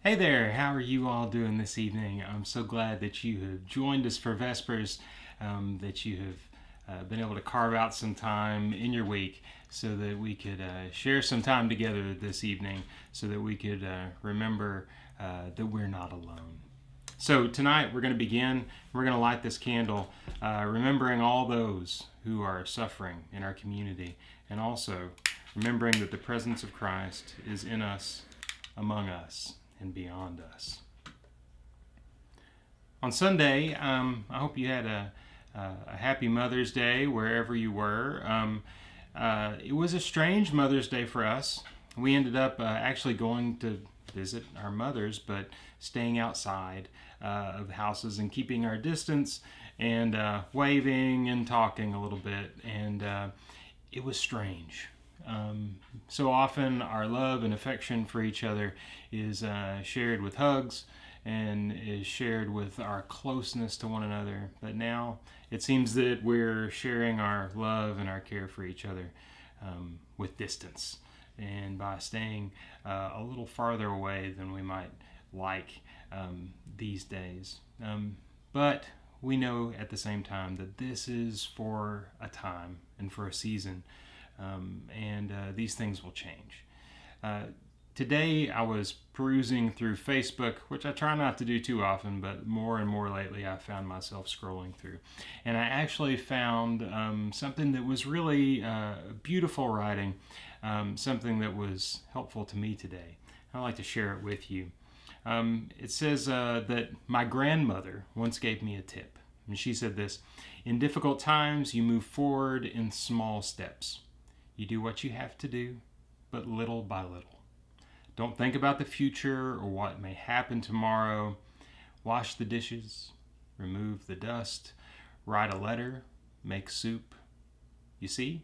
Hey there, how are you all doing this evening? I'm so glad that you have joined us for Vespers, that you have been able to carve out some time in your week so that we could share some time together this evening so that we could remember that we're not alone. So tonight we're going to begin, we're going to light this candle, remembering all those who are suffering in our community, and also remembering that the presence of Christ is in us, among us, and beyond us. On Sunday, I hope you had a happy Mother's Day wherever you were. It was a strange Mother's Day for us. We ended up actually going to visit our mothers, but staying outside of houses and keeping our distance and waving and talking a little bit. And it was strange. So often our love and affection for each other is shared with hugs and is shared with our closeness to one another. But now it seems that we're sharing our love and our care for each other with distance and by staying a little farther away than we might like these days. But we know at the same time that this is for a time and for a season. And these things will change. Today I was perusing through Facebook, which I try not to do too often, but more and more lately I found myself scrolling through. And I actually found something that was really beautiful writing, something that was helpful to me today. I'd like to share it with you. It says that my grandmother once gave me a tip. And she said this: in difficult times, you move forward in small steps. You do what you have to do, but little by little. Don't think about the future or what may happen tomorrow. Wash the dishes, remove the dust, write a letter, make soup. You see,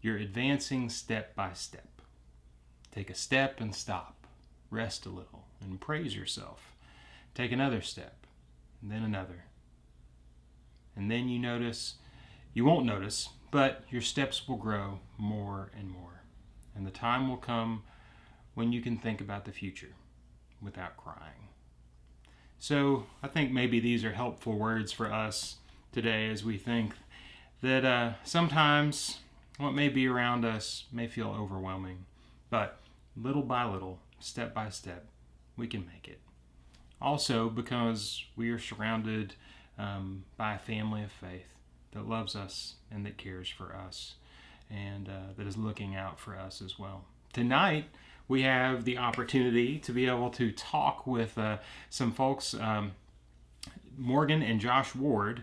you're advancing step by step. Take a step and stop. Rest a little and praise yourself. Take another step, and then another. And then you won't notice, but your steps will grow more and more. And the time will come when you can think about the future without crying. So I think maybe these are helpful words for us today as we think that sometimes what may be around us may feel overwhelming, but little by little, step by step, we can make it. Also, because we are surrounded by a family of faith that loves us and that cares for us and that is looking out for us as well. Tonight, we have the opportunity to be able to talk with some folks, Morgan and Josh Ward.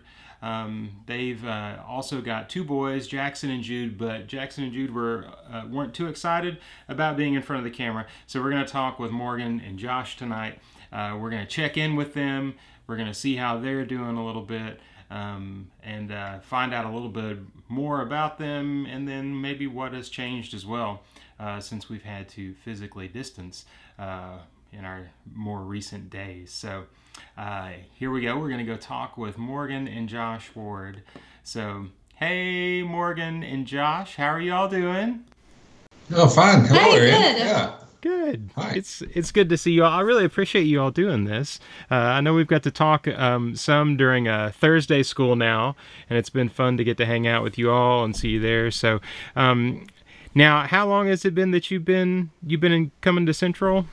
They've also got two boys, Jackson and Jude, but Jackson and Jude weren't too excited about being in front of the camera. So we're going to talk with Morgan and Josh tonight. We're going to check in with them. We're going to see how they're doing a little bit and find out a little bit more about them and then maybe what has changed as well since we've had to physically distance in our more recent days. So here we go. We're going to go talk with Morgan and Josh Ward. So, hey, Morgan and Josh, how are y'all doing? Oh, fine. Hello, Hey, Ariel. good. Yeah. Good. Hi. It's good to see you all. I really appreciate you all doing this. I know we've got to talk some during Thursday school now, and it's been fun to get to hang out with you all and see you there. So, now, how long has it been that coming to Central?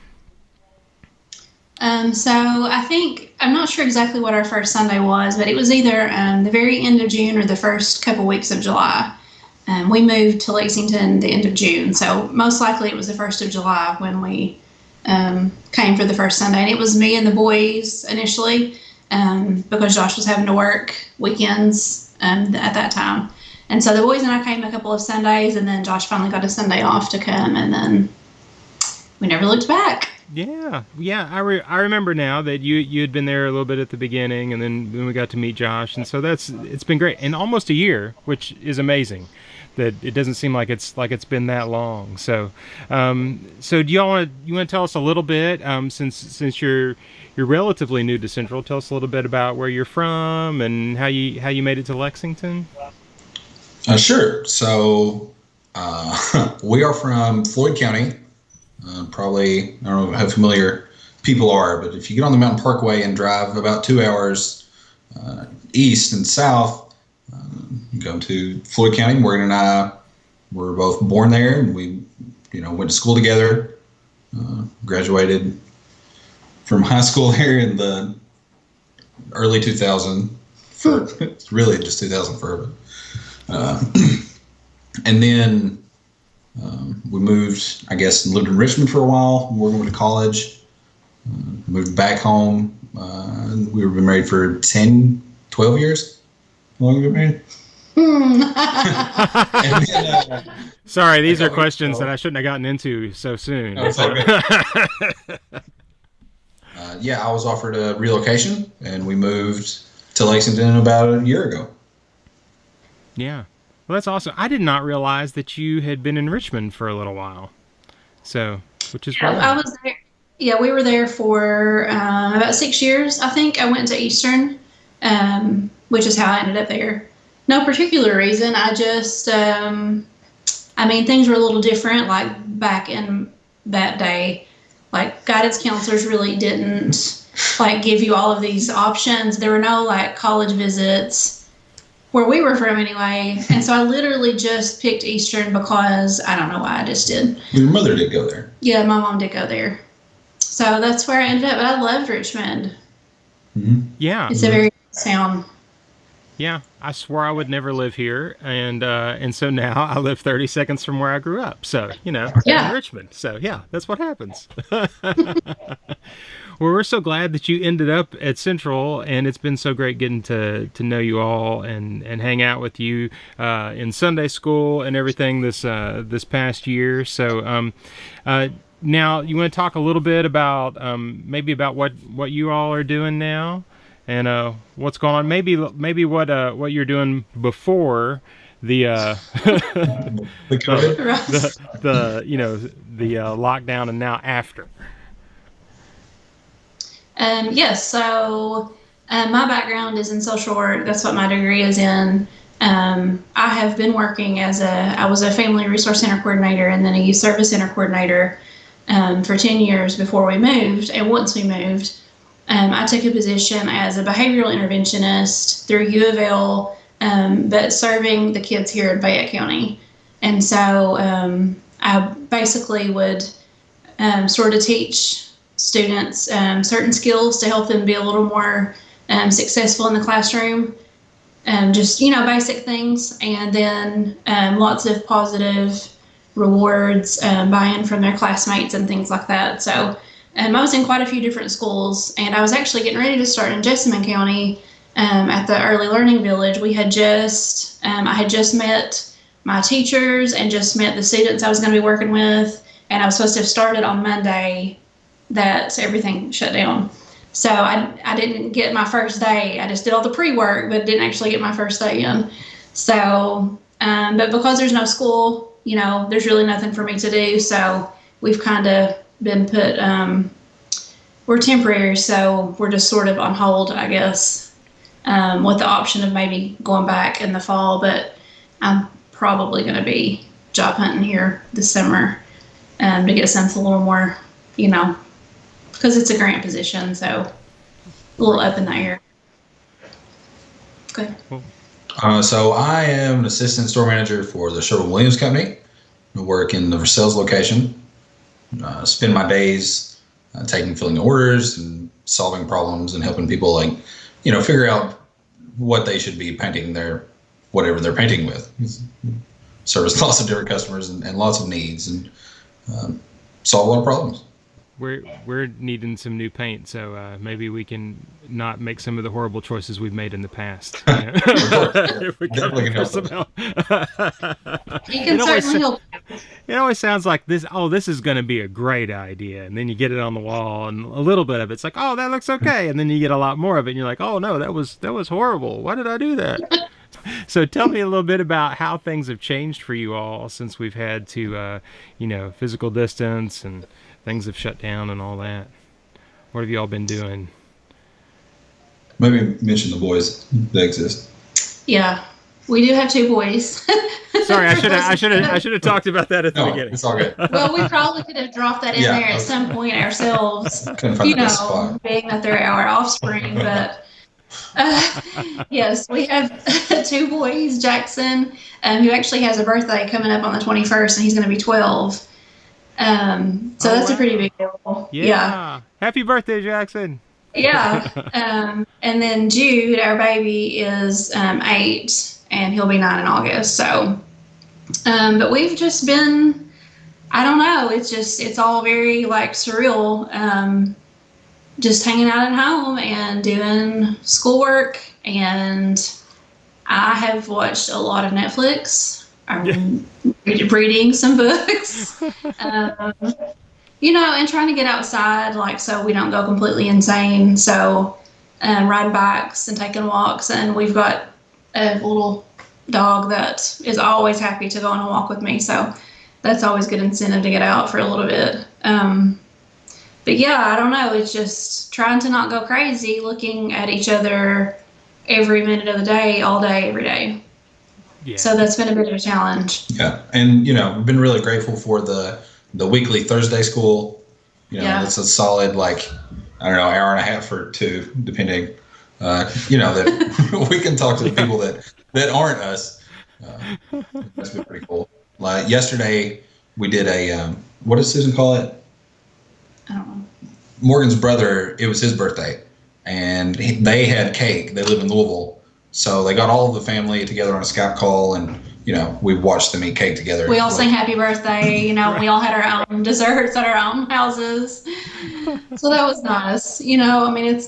So I think I'm not sure exactly what our first Sunday was, but it was either the very end of June or the first couple weeks of July. We moved to Lexington the end of June, so most likely it was the first of July when we came for the first Sunday, and it was me and the boys initially because Josh was having to work weekends at that time. And so the boys and I came a couple of Sundays, and then Josh finally got a Sunday off to come, and then we never looked back. Yeah. I remember now that you had been there a little bit at the beginning, and then we got to meet Josh, and so it's been great, and almost a year, which is amazing. That it doesn't seem like it's been that long. So, so do you want to tell us a little bit since you're relatively new to Central? Tell us a little bit about where you're from and how you made it to Lexington. Sure. So we are from Floyd County. Probably, I don't know how familiar people are, but if you get on the Mountain Parkway and drive about 2 hours east and south, you go to Floyd County. Morgan and I were both born there, and we, went to school together. Graduated from high school there in the early 2000s. It's really just 2004. And then we moved, I guess, and lived in Richmond for a while. Morgan went to college. Moved back home. We were married for 10, 12 years. How long have you been married? And then, Sorry, these are questions that I shouldn't have gotten into so soon. No, it's all good. I was offered a relocation, and we moved to Lexington about a year ago. Yeah. Well, that's awesome. I did not realize that you had been in Richmond for a little while. So, which is great. I was there. Yeah, we were there for about 6 years, I think. I went to Eastern, which is how I ended up there. No particular reason. I just, things were a little different, like back in that day. Like, guidance counselors really didn't, give you all of these options. There were no, college visits where we were from anyway. And so I literally just picked Eastern because I don't know why, I just did. Your mother did go there. Yeah, my mom did go there. So that's where I ended up. But I loved Richmond. Mm-hmm. Yeah. It's a very good town. Yeah, I swore I would never live here, and so now I live 30 seconds from where I grew up. So, in Richmond. So, yeah, that's what happens. Well, we're so glad that you ended up at Central, and it's been so great getting to know you all and hang out with you in Sunday school and everything this past year. So, now you want to talk a little bit about maybe about what you all are doing now, and what's going on. Maybe what you're doing before the The COVID. the lockdown, and now after. Yes, so my background is in social work. That's what my degree is in. I have been working I was a family resource center coordinator and then a youth service center coordinator for 10 years before we moved. And once we moved, I took a position as a behavioral interventionist through U of L, but serving the kids here in Fayette County. And so I basically would sort of teach students certain skills to help them be a little more successful in the classroom. Just, basic things. And then lots of positive rewards, buy-in from their classmates and things like that. So I was in quite a few different schools, and I was actually getting ready to start in Jessamine County at the Early Learning Village. I had just met my teachers and just met the students I was going to be working with, and I was supposed to have started on Monday that everything shut down. So I didn't get my first day. I just did all the pre-work, but didn't actually get my first day in. So, but because there's no school, there's really nothing for me to do. So we've kind of been put, we're temporary, so we're just sort of on hold, I guess, with the option of maybe going back in the fall. But I'm probably going to be job hunting here this summer to get something a little more, because it's a grant position, so a little up in the air. Good. So I am an assistant store manager for the Sherwin-Williams Company. I work in the Versailles location. Spend my days filling orders and solving problems and helping people figure out what they should be painting whatever they're painting with. Service lots of different customers and lots of needs and solve a lot of problems. We're needing some new paint, so maybe we can not make some of the horrible choices we've made in the past. Definitely can help He can certainly help. It always sounds like this. Oh, this is going to be a great idea, and then you get it on the wall, and a little bit of it's like, oh, that looks okay, and then you get a lot more of it, and you're like, oh no, that was horrible. Why did I do that? So tell me a little bit about how things have changed for you all since we've had to, physical distance and things have shut down and all that. What have you all been doing? Maybe mention the boys that exist. Yeah, we do have 2 boys. Sorry, I should have talked about that at the beginning. It's all good. Well, we probably could have dropped that in Yeah, there at okay. some point ourselves, Couldn't find the best spot. being that they're our offspring. But yes, we have 2 boys, Jackson, who actually has a birthday coming up on the 21st, and he's going to be 12. So that's a pretty big deal. Yeah. Happy birthday, Jackson. Yeah. And then Jude, our baby, is 8, and he'll be 9 in August. So, but we've just been, I don't know, it's all very like surreal. Just hanging out at home and doing schoolwork. And I have watched a lot of Netflix. I'm reading some books. And trying to get outside, like, so we don't go completely insane. So, riding bikes and taking walks. And we've got a little dog that is always happy to go on a walk with me. So that's always good incentive to get out for a little bit. But yeah, I don't know. It's just trying to not go crazy, looking at each other every minute of the day, all day, every day. Yeah. So that's been a bit of a challenge. Yeah. And, we've been really grateful for the weekly Thursday school. It's a solid, like, I don't know, hour and a half or 2, depending, that we can talk to the people that aren't us. That's been pretty cool. Like yesterday we did what does Susan call it? I don't know. Morgan's brother, it was his birthday, and they had cake. They live in Louisville. So they got all of the family together on a Skype call, and, we watched them eat cake together. We all sang happy birthday. We all had our own desserts at our own houses. So that was nice. It's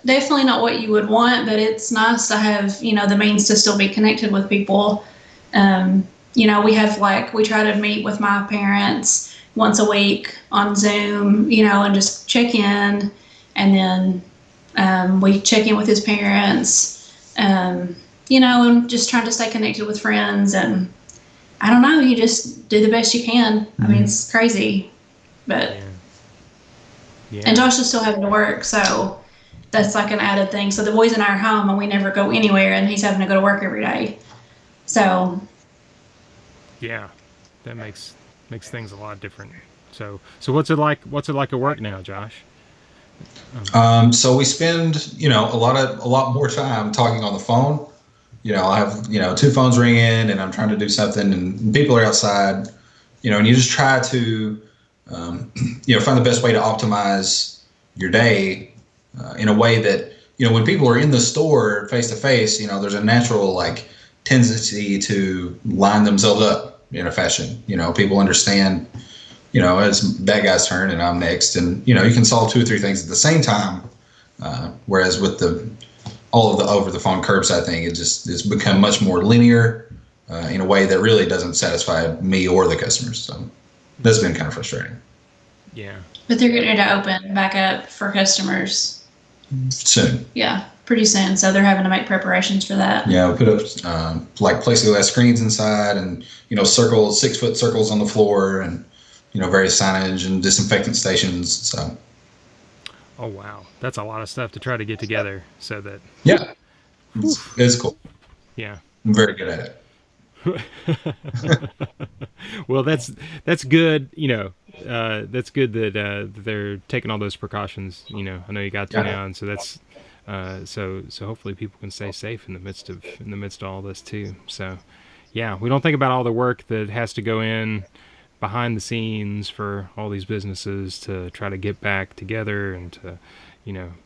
definitely not what you would want, but it's nice to have, the means to still be connected with people. We have we try to meet with my parents once a week on Zoom, and just check in. And then we check in with his parents, and just trying to stay connected with friends. And I don't know, you just do the best you can. Mm-hmm. It's crazy. But, yeah. And Josh is still having to work, so that's like an added thing. So the boys and I are home, and we never go anywhere, and he's having to go to work every day. So. Yeah, that makes things a lot different. So what's it like at work now, Josh? So we spend, a lot more time talking on the phone. I have, 2 phones ringing, and I'm trying to do something, and people are outside, and you just try to, find the best way to optimize your day in a way that, when people are in the store face to face, there's a natural tendency to line themselves up in a fashion. People understand, it's that guy's turn and I'm next, and you can solve 2 or 3 things at the same time. Whereas with all of the over the phone curbside thing, it's become much more linear in a way that really doesn't satisfy me or the customers. So that's been kind of frustrating. Yeah. But they're getting to open back up for customers soon. Yeah, pretty soon. So they're having to make preparations for that. Yeah, we put up plexiglass screens inside, and 6-foot circles on the floor, and various signage and disinfectant stations. So. Oh wow, that's a lot of stuff to try to get together. So that. Yeah, it's cool. Yeah, I'm very good at it. Well, that's good. That's good that they're taking all those precautions. I know you got to now, and so that's so hopefully people can stay safe in the midst of all this too. So, yeah, we don't think about all the work that has to go in behind the scenes for all these businesses to try to get back together and to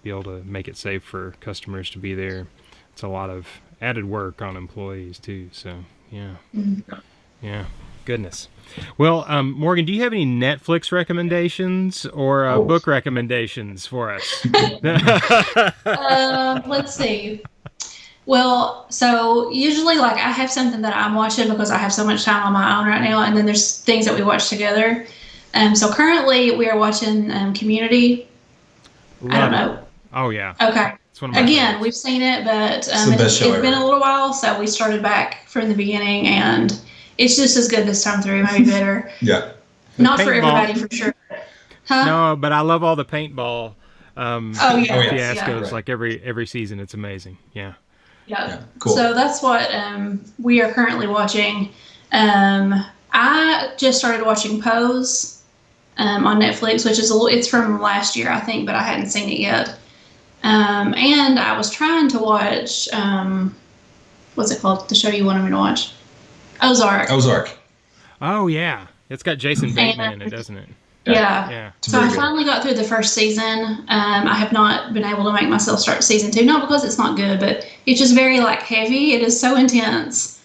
be able to make it safe for customers to be there. It's a lot of added work on employees too. So. Yeah. Mm-hmm. Yeah. Goodness. Well, Morgan, do you have any Netflix recommendations or book recommendations for us? Let's see. Well, so usually I have something that I'm watching because I have so much time on my own right now. And then there's things that we watch together. So currently we are watching Community. I don't know. Oh, yeah. Okay. Again, we've seen it, but it's been a little while, so we started back from the beginning, and it's just as good this time through, maybe better. Yeah. Not for everybody, for sure. Huh? No, but I love all the paintball fiascos. Yeah. Like every season. It's amazing. Yeah. Cool. So that's what we are currently watching. I just started watching Pose on Netflix, which is it's from last year, I think, but I hadn't seen it yet. And I was trying to watch, what's it called? The show you wanted me to watch? Ozark. Ozark. Oh yeah, it's got Jason Bateman in it, And doesn't it? yeah. Yeah. It's So very I good. finally got through the first season. I have not been able to make myself start season 2, not because it's not good, but it's just very like heavy. It is so intense.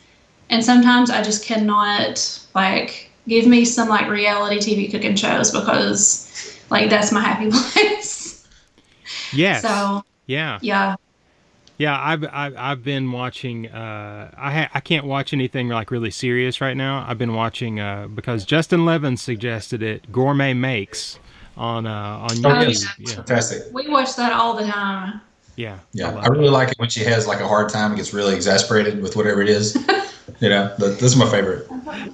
And sometimes I just cannot like give me some like reality TV cooking shows because like that's my happy place. Yes. So Yeah. yeah. Yeah, I've been watching. I can't watch anything like really serious right now. I've been watching because Justin Levin suggested it. Gourmet Makes on Oh, Oh YouTube. yes. yeah. It's Yeah, fantastic. We watch that all the time. yeah, I Yeah. I love it. really like it when she has like a hard time and gets really exasperated with whatever it is. This is my favorite.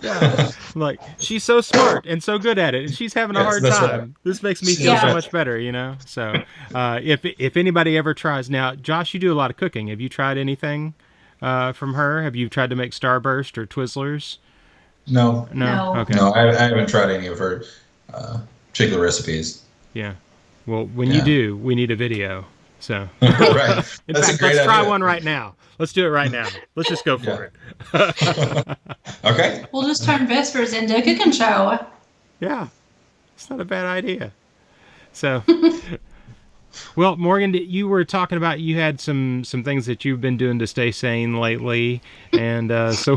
Yeah, like she's so smart and so good at it, and she's having a Yes, hard that's right. time. This makes me She's feel the so Yeah. much best. better, you know. So if anybody ever tries now, Josh, you do a lot of cooking. Have you tried anything from her? Have you tried to make Starburst or Twizzlers? No, No. No. Okay. no, I haven't tried any of her uh, particular recipes. Yeah. Well, when you Yeah. do, we need a video. So, Right. in That's a fact, great let's try idea. one right now. Let's do it right now. Let's just go for it. Okay. We'll just turn Vespers into a cooking show. Yeah, it's not a bad idea. So, well, Morgan, you were talking about you had some things that you've been doing to stay sane lately, and so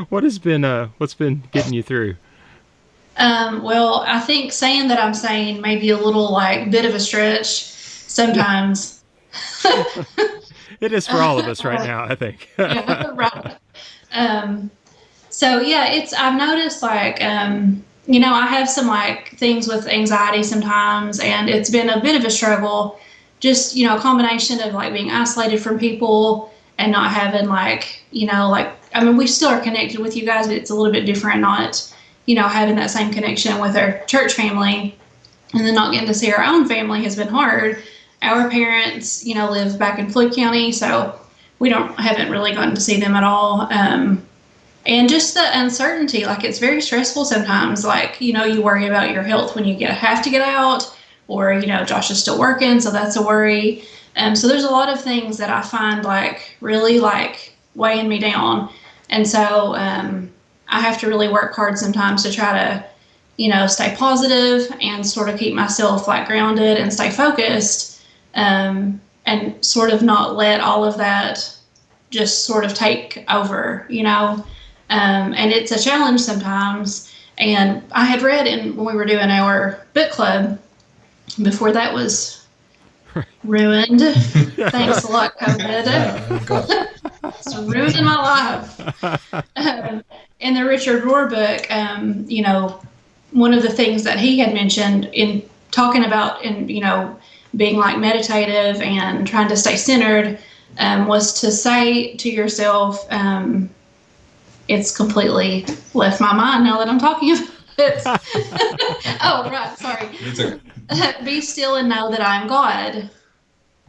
what has been what's been getting you through? Well, I think saying that I'm sane may be a little like bit of a stretch Yeah, sometimes. it is for all of us right now, I think. Yeah, right. Um, so yeah, I've noticed like I have some like things with anxiety sometimes, and it's been a bit of a struggle. Just a combination of like being isolated from people and not having like like I mean we still are connected with you guys, but it's a little bit different. Not having that same connection with our church family, and then not getting to see our own family has been hard. Our parents, live back in Floyd County, so we haven't really gotten to see them at all. And just the uncertainty, like it's very stressful sometimes. Like you worry about your health when you have to get out, or Josh is still working, so that's a worry. So there's a lot of things that I find like really like weighing me down, and so I have to really work hard sometimes to try to stay positive and sort of keep myself like grounded and stay focused, and sort of not let all of that just sort of take over. And it's a challenge sometimes. And I had read when we were doing our book club before that was ruined. Thanks a lot, COVID. God. It's ruining my life. In the Richard Rohr book, one of the things that he had mentioned in talking about being like meditative and trying to stay centered was to say to yourself, it's completely left my mind now that I'm talking about it. Oh, right. Sorry. It's a, Be still and know that I am God.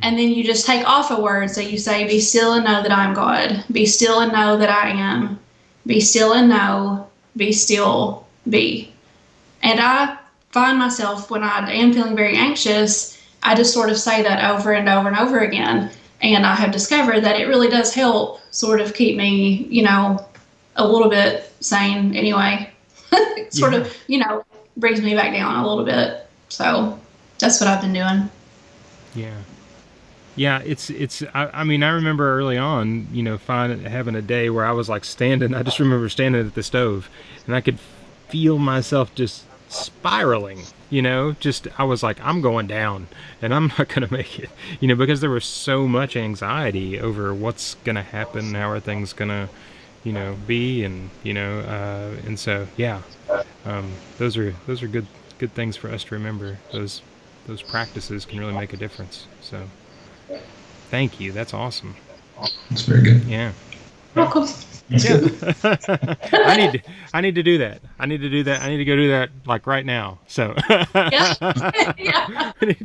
And then you just take off a word. So you say, be still and know that I am God. Be still and know that I am. Be still and know. Be still. Be. And I find myself when I am feeling very anxious, I just sort of say that over and over and over again. And I have discovered that it really does help sort of keep me, a little bit sane anyway. Sort Yeah. of, brings me back down a little bit. So that's what I've been doing. Yeah. Yeah, it's. I mean, I remember early on, having a day where I was like standing. I just remember standing at the stove, and I could feel myself just spiraling. Just I was like, I'm going down, and I'm not gonna make it. Because there was so much anxiety over what's gonna happen, how are things gonna, be, and so yeah, those are good things for us to remember. Those practices can really make a difference. So. Thank you. That's awesome. it's very good. Yeah. Welcome. That's Yeah. good. I need to do that. I need to do that. I need to go do that like right now. So Yeah. Yeah. I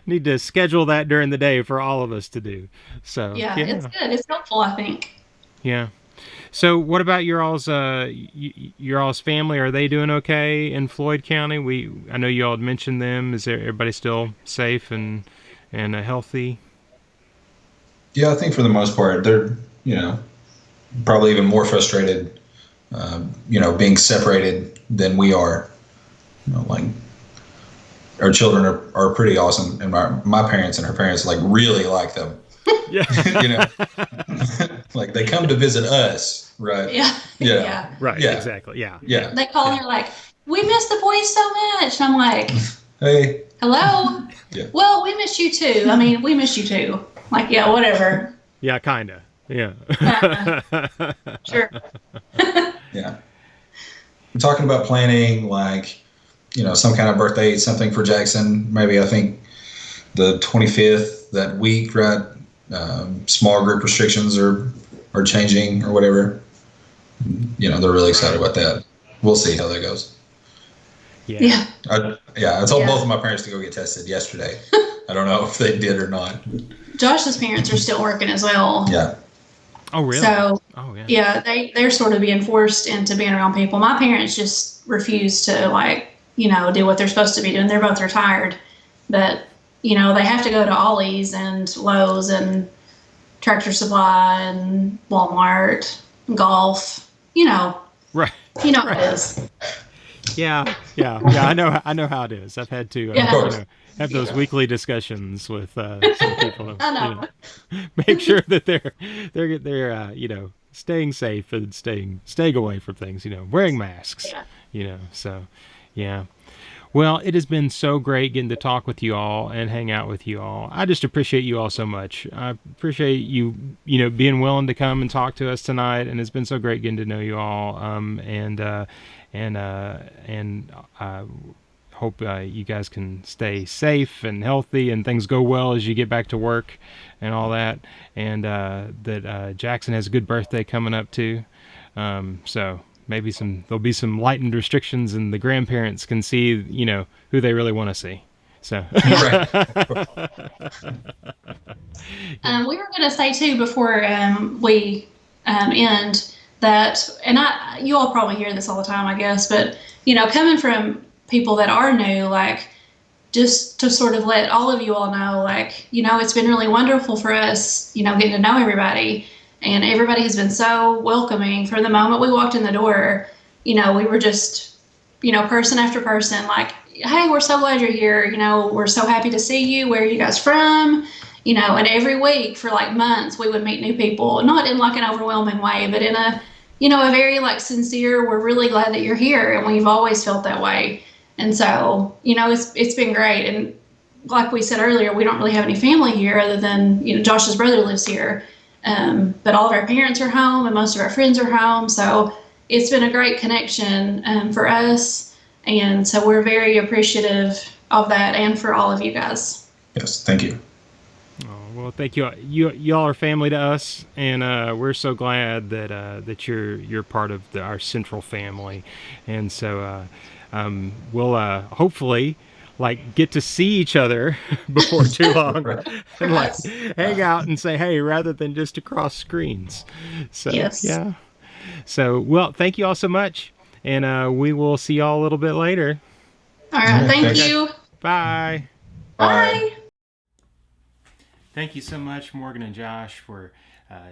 need to schedule that during the day for all of us to do. So Yeah. It's good. It's helpful, I think. yeah. So, what about your all's family? Are they doing okay in Floyd County? I know you all had mentioned them. Is everybody still safe and healthy? Yeah, I think for the most part, they're, probably even more frustrated, being separated than we are. Like our children are pretty awesome, and my parents and her parents like really like them. Yeah. you know, like they come to visit us, right? Yeah, Yeah, yeah. Right. yeah, Exactly. Yeah. Yeah. yeah, They call and yeah. they're like, "We miss the boys so much." And I'm like, Hey, "Hello." yeah, Well, we miss you too. I mean, we miss you too. Like, yeah, whatever. Yeah. Kinda. Yeah. Uh, sure. yeah. We're talking about planning, like, some kind of birthday, something for Jackson. Maybe I think the 25th that week, right? Small group restrictions are changing or whatever. They're really excited Right. about that. We'll see how that goes. Yeah. Yeah, I told both yeah. of my parents to go get tested yesterday. I don't know if they did or not. Josh's parents are still working as well. Yeah. Oh, really? So, Oh, yeah. yeah, they're sort of being forced into being around people. My parents just refuse to, like, do what they're supposed to be doing. They're both retired, but, they have to go to Ollie's and Lowe's and Tractor Supply and Walmart, and golf. Right. You know how Right. it is. Yeah. Yeah. Yeah. I know how it is. I've had to, Of Yeah, course. have those yeah. weekly discussions with some people to, I know. make sure that they're staying safe and staying away from things. Wearing masks. Yeah. So yeah. Well, it has been so great getting to talk with you all and hang out with you all. I just appreciate you all so much. I appreciate you, being willing to come and talk to us tonight, and it's been so great getting to know you all. And hope you guys can stay safe and healthy, and things go well as you get back to work and all that. And that Jackson has a good birthday coming up too. So maybe there'll be some lightened restrictions, and the grandparents can see who they really want to see. So Yeah. Right. We were going to say too before we end that, and you all probably hear this all the time, I guess, but coming from people that are new, like just to sort of let all of you all know, like it's been really wonderful for us, getting to know everybody, and everybody has been so welcoming from the moment we walked in the door. We were just person after person, like, hey, we're so glad you're here. We're so happy to see you. Where are you guys from? And every week for like months, we would meet new people, not in like an overwhelming way, but in a very like sincere, we're really glad that you're here. And we've always felt that way. And so, it's been great. And like we said earlier, we don't really have any family here other than, Josh's brother lives here. But all of our parents are home and most of our friends are home. So it's been a great connection for us. And so we're very appreciative of that and for all of you guys. Yes. Thank you. Oh, well, thank you. Y'all are family to us, and we're so glad that you're part of our central family, and so we'll hopefully like get to see each other before too long, Right. For and like us. hang out and say hey rather than just across screens. So Yes. yeah. So well, thank you all so much, and we will see y'all a little bit later. All All right. right. Thank Thanks. you. Bye. Bye. Bye. Thank you so much, Morgan and Josh, for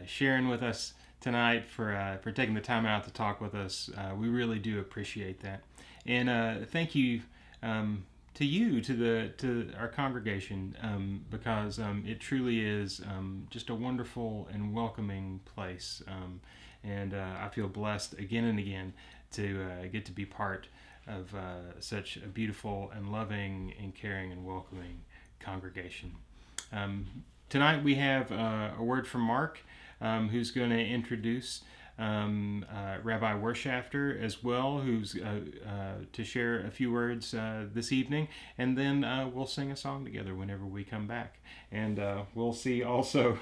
sharing with us tonight, for taking the time out to talk with us. We really do appreciate that, and thank you to you, to our congregation, because it truly is just a wonderful and welcoming place, and I feel blessed again and again to get to be part of such a beautiful and loving and caring and welcoming congregation. Um, Tonight we have a word from Mark, who's going to introduce Rabbi Wershafter as well, who's to share a few words this evening, and then we'll sing a song together whenever we come back, and we'll see also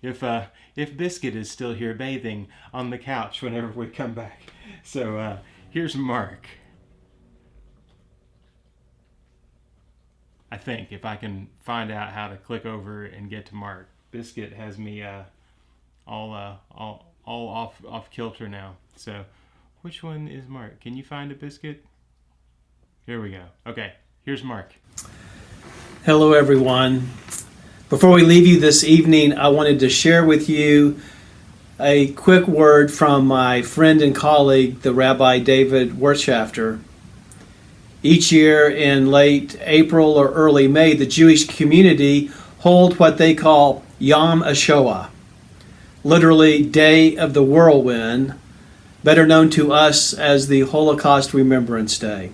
if Biscuit is still here bathing on the couch whenever we come back. So here's Mark. I think if I can find out how to click over and get to Mark. Biscuit has me all all off kilter now. So, which one is Mark? Can you find a biscuit? There we go. Okay, here's Mark. Hello, everyone. Before we leave you this evening, I wanted to share with you a quick word from my friend and colleague, the Rabbi David Wirtschafter. Each year in late April or early May, the Jewish community hold what they call Yom HaShoah, literally Day of the Whirlwind, better known to us as the Holocaust Remembrance Day.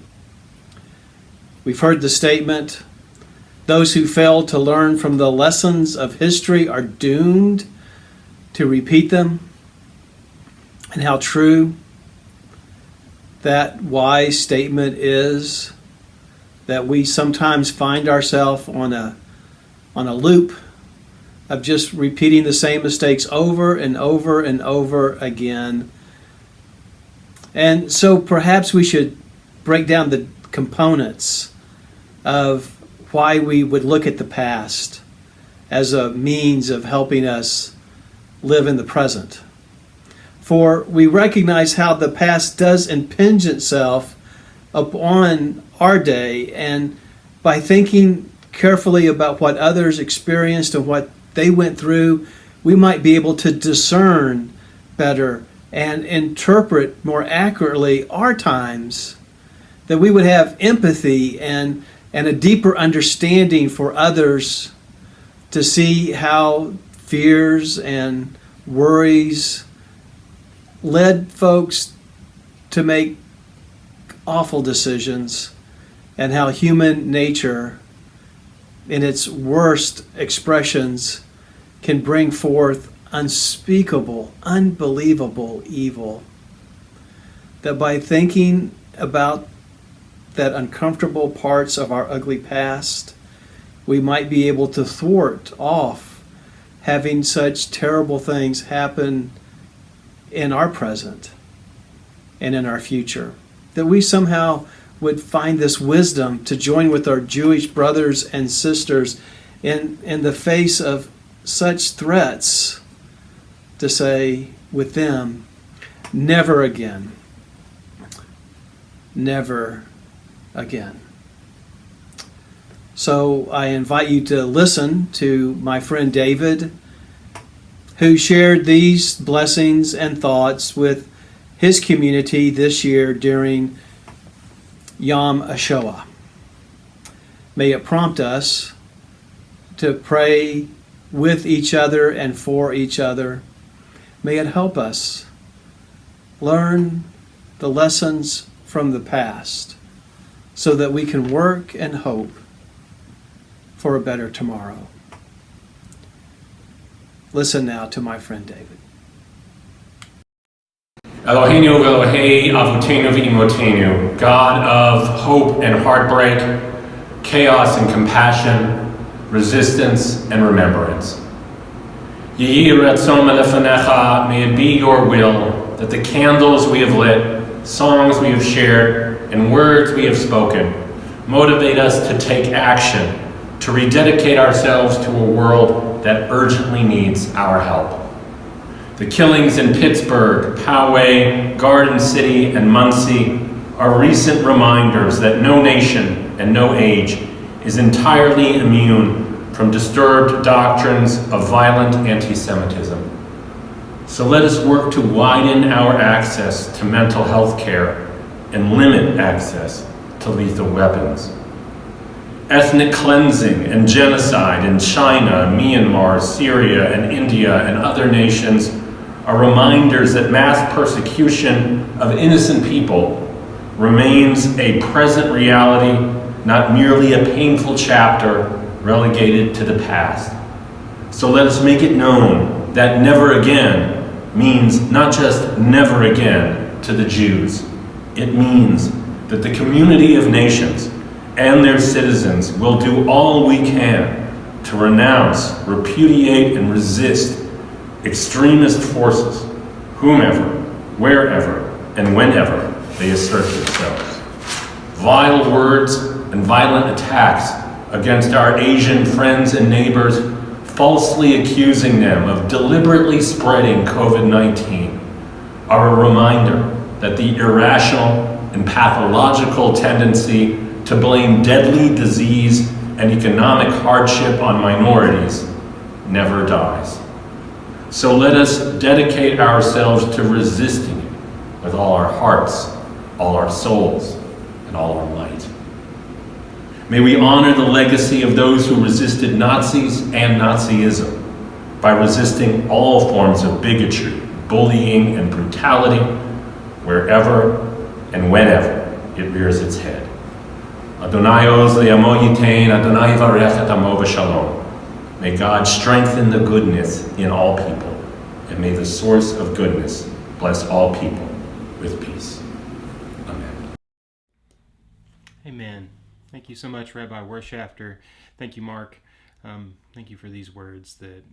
We've heard the statement, those who fail to learn from the lessons of history are doomed to repeat them, and how true that wise statement is, that we sometimes find ourselves on a loop of just repeating the same mistakes over and over and over again. And so perhaps we should break down the components of why we would look at the past as a means of helping us live in the present. For we recognize how the past does impinge itself upon our day, and by thinking carefully about what others experienced and what they went through, we might be able to discern better and interpret more accurately our times, that we would have empathy and a deeper understanding for others, to see how fears and worries led folks to make awful decisions, and how human nature in its worst expressions can bring forth unspeakable, unbelievable evil. That by thinking about that uncomfortable parts of our ugly past, we might be able to thwart off having such terrible things happen in our present and in our future. That we somehow would find this wisdom to join with our Jewish brothers and sisters in the face of such threats, to say with them, never again, never again. So I invite you to listen to my friend David, who shared these blessings and thoughts with his community this year during Yom HaShoah. May it prompt us to pray with each other and for each other. May it help us learn the lessons from the past, so that we can work and hope for a better tomorrow. Listen now to my friend David. Eloheinu v'Elohei Avotenu v'Imotenu, God of hope and heartbreak, chaos and compassion, resistance and remembrance. Yehi ratzon lefanecha, may it be your will that the candles we have lit, songs we have shared, and words we have spoken motivate us to take action, to rededicate ourselves to a world that urgently needs our help. The killings in Pittsburgh, Poway, Garden City, and Muncie are recent reminders that no nation and no age is entirely immune from disturbed doctrines of violent anti-Semitism. So let us work to widen our access to mental health care and limit access to lethal weapons. Ethnic cleansing and genocide in China, Myanmar, Syria, and India, and other nations are reminders that mass persecution of innocent people remains a present reality, not merely a painful chapter relegated to the past. So let us make it known that never again means not just never again to the Jews. It means that the community of nations and their citizens will do all we can to renounce, repudiate, and resist extremist forces, whomever, wherever, and whenever they assert themselves. Vile words and violent attacks against our Asian friends and neighbors falsely accusing them of deliberately spreading COVID-19 are a reminder that the irrational and pathological tendency to blame deadly disease and economic hardship on minorities never dies. So let us dedicate ourselves to resisting it with all our hearts, all our souls, and all our might. May we honor the legacy of those who resisted Nazis and Nazism by resisting all forms of bigotry, bullying, and brutality wherever and whenever it rears its head. Adonai oz le'amo yitain, Adonai yivarech et amo v'shalom. May God strengthen the goodness in all people, and may the source of goodness bless all people with peace. Amen. Amen. Thank you so much, Rabbi Wershafter. Thank you, Mark. Thank you for these words that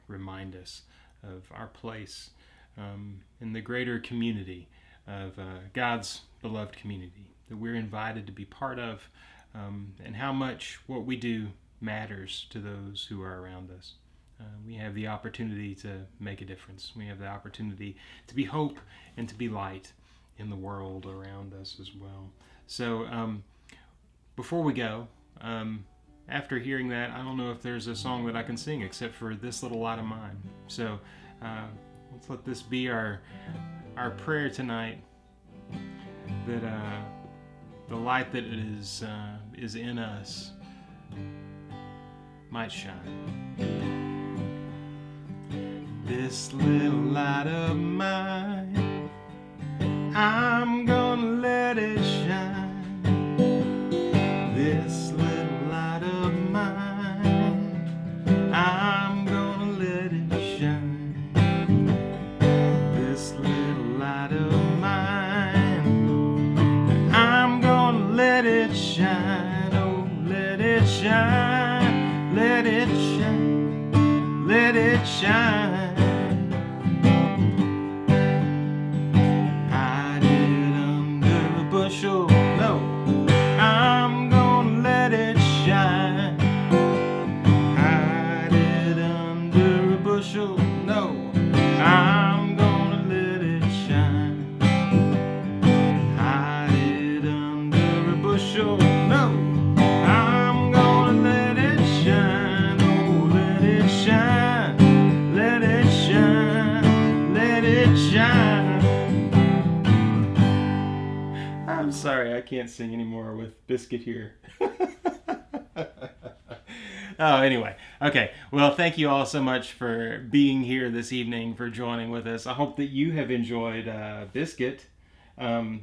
remind us of our place in the greater community of God's beloved community that we're invited to be part of, and how much what we do matters to those who are around us. We have the opportunity to make a difference. We have the opportunity to be hope and to be light in the world around us as well. So before we go, after hearing that, I don't know if there's a song that I can sing except for This Little Light of Mine. So let's let this be our prayer tonight, that the light that is in us might shine. This little light of mine, I'm gonna let it shine. This little light of mine, I'm gonna let it shine. This little light of mine, I'm gonna let it shine. Oh, let it shine, let it shine, let it shine. Hide it under a bushel, no, I'm gonna let it shine. Hide it under a bushel, no, I'm gonna let it shine. Hide it under a bushel, no, I'm gonna let it shine. Oh, let it shine, let it shine, let it shine. I'm sorry, I can't sing anymore with Biscuit here. Oh, anyway. Okay. Well, thank you all so much for being here this evening, for joining with us. I hope that you have enjoyed Biscuit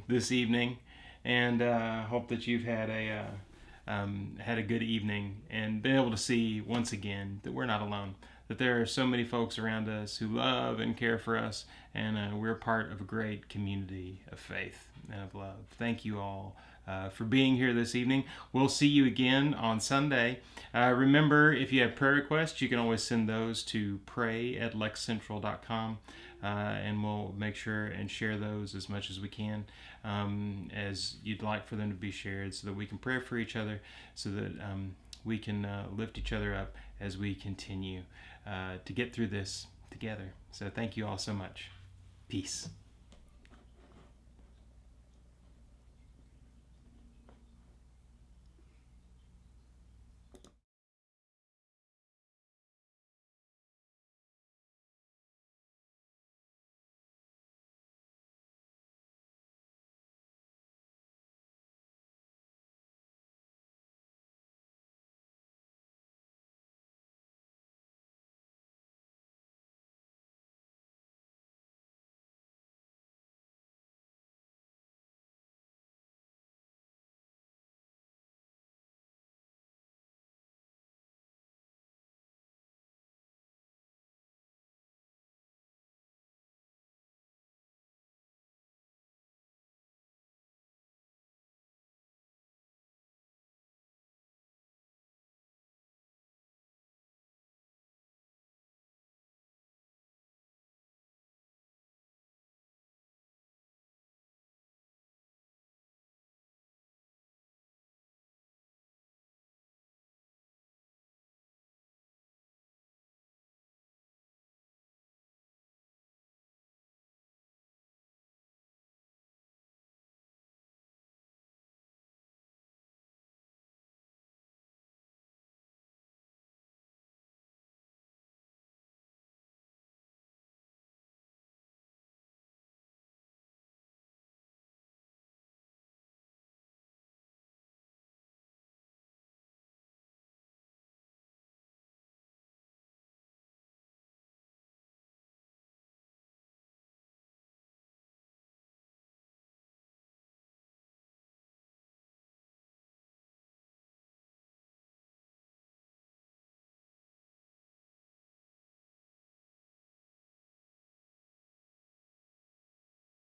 this evening, and hope that you've had a good evening and been able to see once again that we're not alone, that there are so many folks around us who love and care for us, and we're part of a great community of faith and of love. Thank you all for being here this evening. We'll see you again on Sunday. Remember, if you have prayer requests, you can always send those to pray@lexcentral.com, and we'll make sure and share those as much as we can, as you'd like for them to be shared, so that we can pray for each other, so that we can lift each other up as we continue to get through this together. So thank you all so much. Peace.